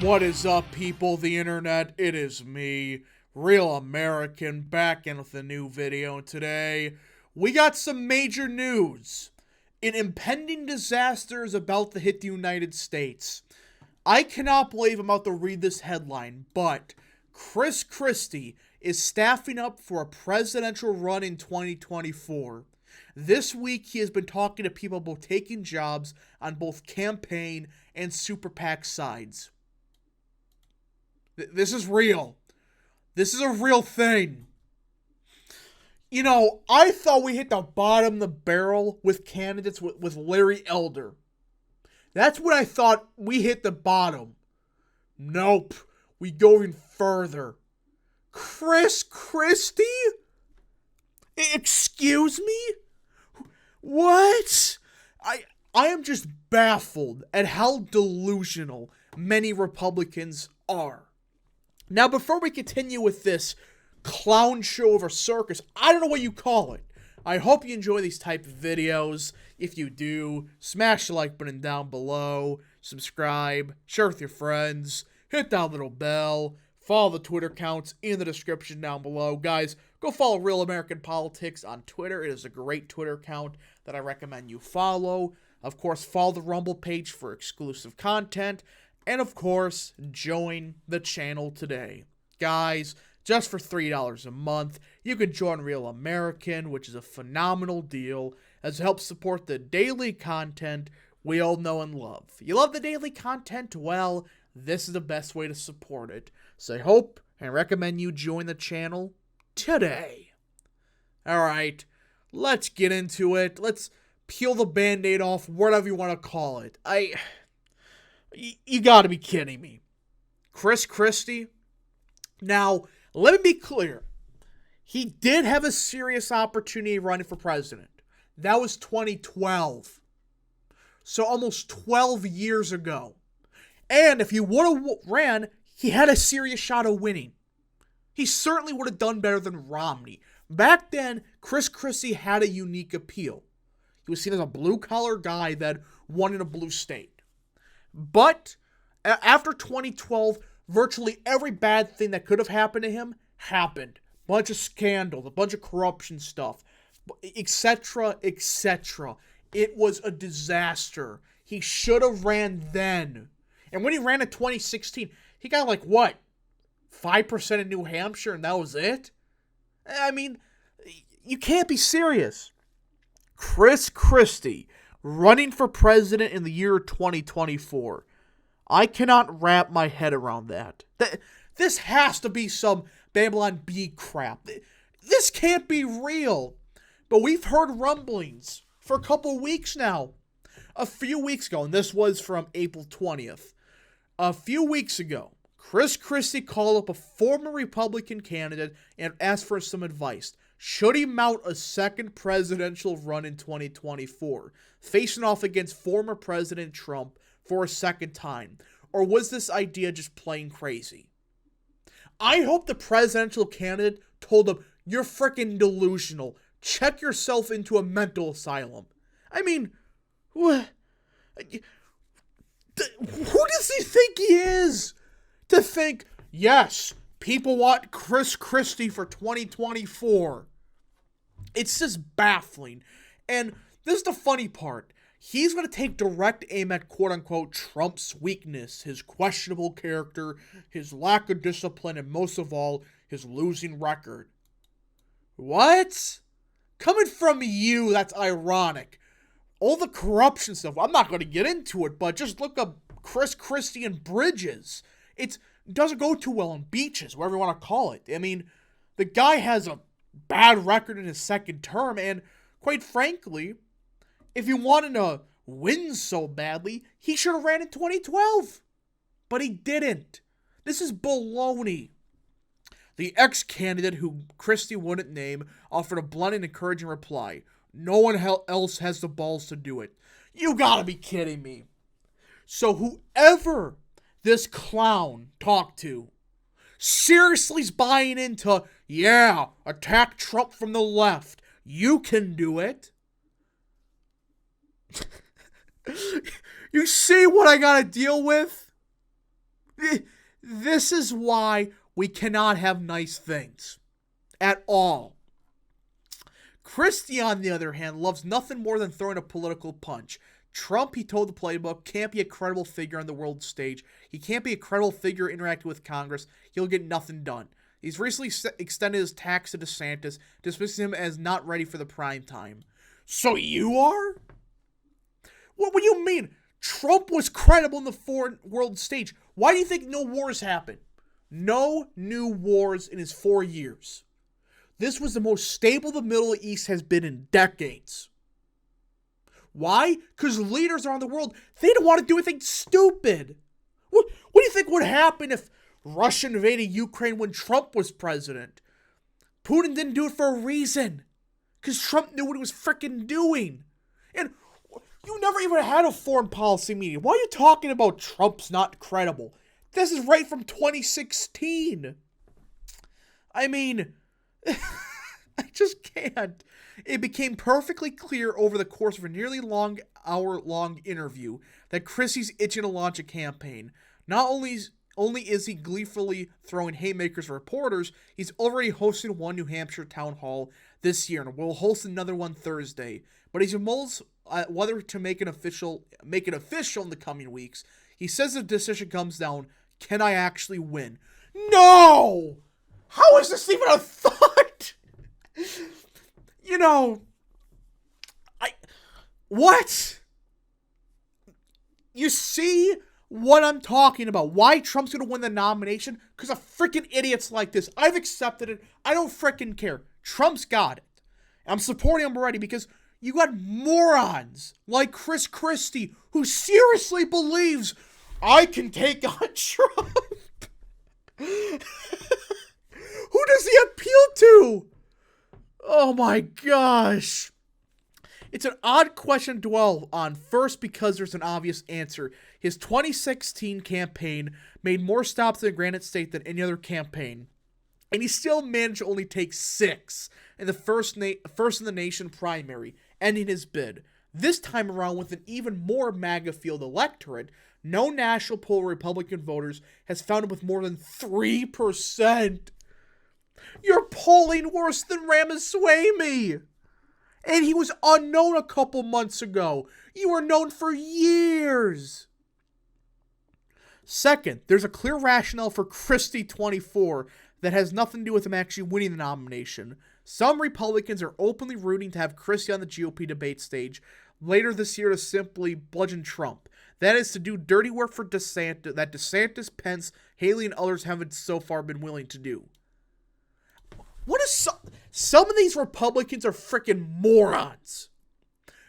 What is up, people of the internet? It is me, Real American, back in with a new video. And today, we got some major news. An impending disaster is about to hit the United States. I cannot believe I'm about to read this headline, but Christie is staffing up for a presidential run in 2024. This week, he has been talking to people about taking jobs on both campaign and super PAC sides. This is real. This is a real thing. You know, I thought we hit the bottom of the barrel with candidates with Larry Elder. That's what I thought, we hit the bottom. Nope. We go even further. Christie? Excuse me? What? I am just baffled at how delusional many Republicans are. Now, before we continue with this clown show of a circus, I don't know what you call it. I hope you enjoy these type of videos. If you do, smash the like button down below, subscribe, share with your friends, hit that little bell, follow the Twitter accounts in the description down below. Guys, go follow Real American Politics on Twitter. It is a great Twitter account that I recommend you follow. Of course, follow the Rumble page for exclusive content. And of course, join the channel today. Guys, just for $3 a month, you can join Real American, which is a phenomenal deal, as it helps support the daily content we all know and love. You love the daily content? Well, this is the best way to support it. So I hope and recommend you join the channel today. Alright, let's get into it. Let's peel the band-aid off, whatever you want to call it. You gotta be kidding me. Christie? Now, let me be clear. He did have a serious opportunity running for president. That was 2012. So almost 12 years ago. And if he would have ran, he had a serious shot of winning. He certainly would have done better than Romney. Back then, Christie had a unique appeal. He was seen as a blue-collar guy that won in a blue state. But after 2012, virtually every bad thing that could have happened to him happened. Bunch of scandals, a bunch of corruption stuff, etc., etc. It was a disaster. He should have ran then. And when he ran in 2016, he got like, what? 5% in New Hampshire and that was it? I mean, you can't be serious. Christie running for president in the year 2024. I cannot wrap my head around that. This has to be some Babylon Bee crap. This can't be real. But we've heard rumblings for a couple weeks now. A few weeks ago, and this was from April 20th. A few weeks ago, Christie called up a former Republican candidate and asked for some advice. Should he mount a second presidential run in 2024, facing off against former President Trump for a second time? Or was this idea just plain crazy? I hope the presidential candidate told him, you're freaking delusional. Check yourself into a mental asylum. I mean, what? Who does he think he is? To think, yes, people want Christie for 2024. It's just baffling. And this is the funny part. He's going to take direct aim at quote-unquote Trump's weakness, his questionable character, his lack of discipline, and most of all, his losing record. What? Coming from you, that's ironic. All the corruption stuff, I'm not going to get into it, but just look up Christie and bridges. It doesn't go too well on beaches, whatever you want to call it. I mean, the guy has a bad record in his second term, and quite frankly, if he wanted to win so badly, he should have ran in 2012. But he didn't. This is baloney. The ex-candidate, who Christie wouldn't name, offered a blunt and encouraging reply. No one else has the balls to do it. You gotta be kidding me. So whoever this clown talked to seriously is buying into, yeah, attack Trump from the left. You can do it. You see what I gotta deal with? This is why we cannot have nice things. At all. Christie, on the other hand, loves nothing more than throwing a political punch. Trump, he told the playbook, can't be a credible figure on the world stage. He can't be a credible figure interacting with Congress. He'll get nothing done. He's recently extended his tax to DeSantis, dismissing him as not ready for the prime time. So you are? What do you mean? Trump was credible in the foreign world stage. Why do you think no wars happened? No new wars in his 4 years. This was the most stable the Middle East has been in decades. Why? Because leaders around the world, they don't want to do anything stupid. What do you think would happen if Russia invaded Ukraine when Trump was president? Putin didn't do it for a reason. Because Trump knew what he was freaking doing. And you never even had a foreign policy meeting. Why are you talking about Trump's not credible? This is right from 2016. I mean, I just can't. It became perfectly clear over the course of a nearly hour-long interview that Christie's itching to launch a campaign. Not only is he gleefully throwing haymakers at reporters, he's already hosted one New Hampshire town hall this year and will host another one Thursday. But he's mulls whether to make it official in the coming weeks. He says the decision comes down, can I actually win? No! How is this even a thought? What? You see what I'm talking about? Why Trump's gonna win the nomination? Because of freaking idiots like this. I've accepted it. I don't freaking care. Trump's got it. I'm supporting him already because you got morons like Christie who seriously believes I can take on Trump. Who does he appeal to? Oh my gosh. It's an odd question to dwell on, first because there's an obvious answer. His 2016 campaign made more stops in Granite State than any other campaign, and he still managed to only take 6 in the first in the nation primary, ending his bid. This time around, with an even more MAGA field electorate, no national poll of Republican voters has found him with more than 3%. You're polling worse than Ramaswamy! And he was unknown a couple months ago. You were known for years. Second, there's a clear rationale for Christie 24 that has nothing to do with him actually winning the nomination. Some Republicans are openly rooting to have Christie on the GOP debate stage later this year to simply bludgeon Trump. That is to do dirty work for DeSantis that DeSantis, Pence, Haley, and others haven't so far been willing to do. What is some of these Republicans are freaking morons.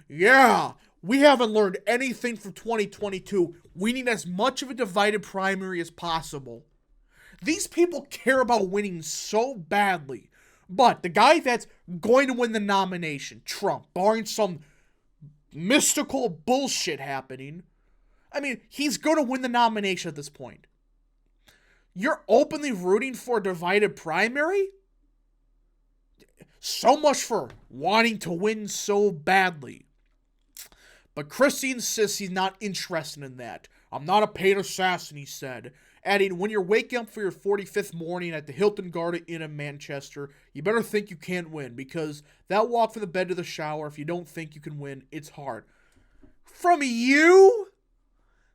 Yeah, we haven't learned anything from 2022. We need as much of a divided primary as possible. These people care about winning so badly. But the guy that's going to win the nomination, Trump, barring some mystical bullshit happening, I mean, he's going to win the nomination at this point. You're openly rooting for a divided primary? So much for wanting to win so badly. But Christie insists he's not interested in that. I'm not a paid assassin, he said. Adding, when you're waking up for your 45th morning at the Hilton Garden Inn in Manchester, you better think you can't win, because that walk from the bed to the shower, if you don't think you can win, it's hard. From you?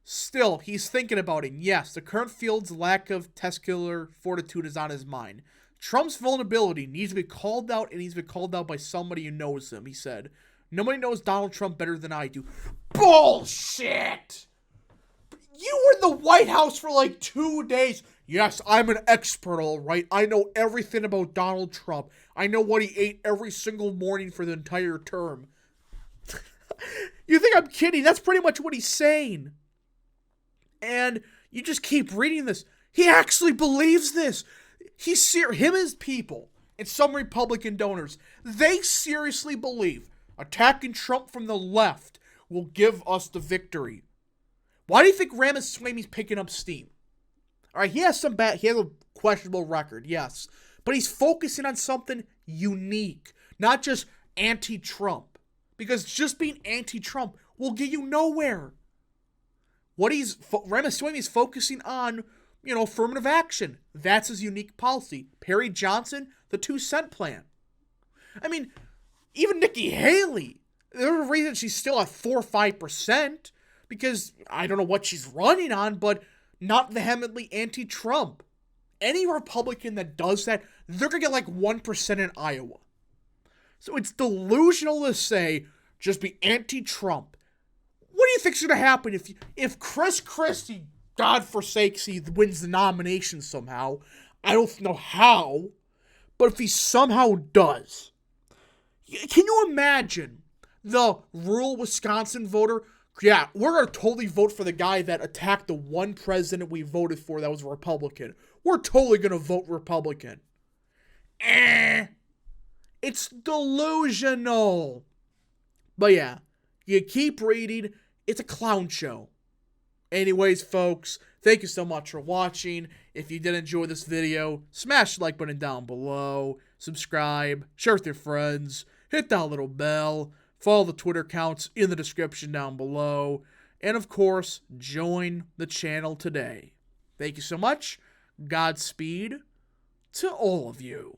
Still, he's thinking about it. Yes, the current field's lack of testicular fortitude is on his mind. Trump's vulnerability needs to be called out, and needs to be called out by somebody who knows him, he said. Nobody knows Donald Trump better than I do. Bullshit! You were in the White House for like 2 days. Yes, I'm an expert, all right. I know everything about Donald Trump. I know what he ate every single morning for the entire term. You think I'm kidding? That's pretty much what he's saying. And you just keep reading this. He actually believes this. Him and his people and some Republican donors, they seriously believe attacking Trump from the left will give us the victory. Why do you think Ramaswamy's picking up steam? All right, he has a questionable record, yes, but he's focusing on something unique, not just anti-Trump, because just being anti-Trump will get you nowhere. What Ramaswamy's focusing on affirmative action. That's his unique policy. Perry Johnson, the 2-cent plan. I mean, even Nikki Haley, there's a reason she's still at 4 or 5%, because I don't know what she's running on, but not vehemently anti-Trump. Any Republican that does that, they're going to get like 1% in Iowa. So it's delusional to say, just be anti-Trump. What do you think's going to happen if Chris Christie, God forsakes, he wins the nomination somehow? I don't know how, but if he somehow does, can you imagine the rural Wisconsin voter? Yeah, we're going to totally vote for the guy that attacked the one president we voted for that was a Republican. We're totally going to vote Republican. It's delusional. But yeah, you keep reading. It's a clown show. Anyways, folks, thank you so much for watching. If you did enjoy this video, smash the like button down below. Subscribe, share with your friends, hit that little bell. Follow the Twitter accounts in the description down below. And of course, join the channel today. Thank you so much. Godspeed to all of you.